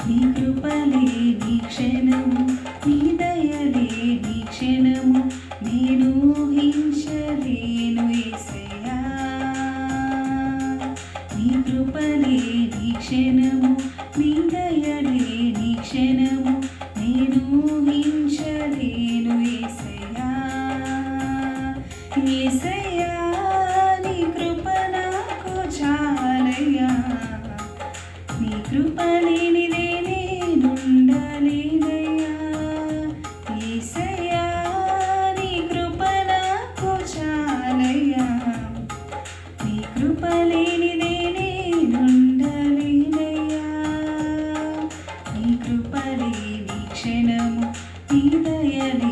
నీ కృపలే నీ క్షణము, నీ దయలే నీ క్షణము, నేను ఊహించలేను యేసయ్యా. నీ కృపలే నీ క్షణము, నీ దయలే నీ క్షణము, నేను ఊహించలేను యేసయ్యా. యేసయ్యా నీ కృప నాకు చాలయ్యా, నీ కృప లేనిదే నేనుండలేనయ్యా. యేసయ్యా నీ కృప నాకు చాలయ్యా, నీ కృప లేనిదే నేనుండలేనయ్యా. నీ కృపలే నీ క్షణము, నీ దయలే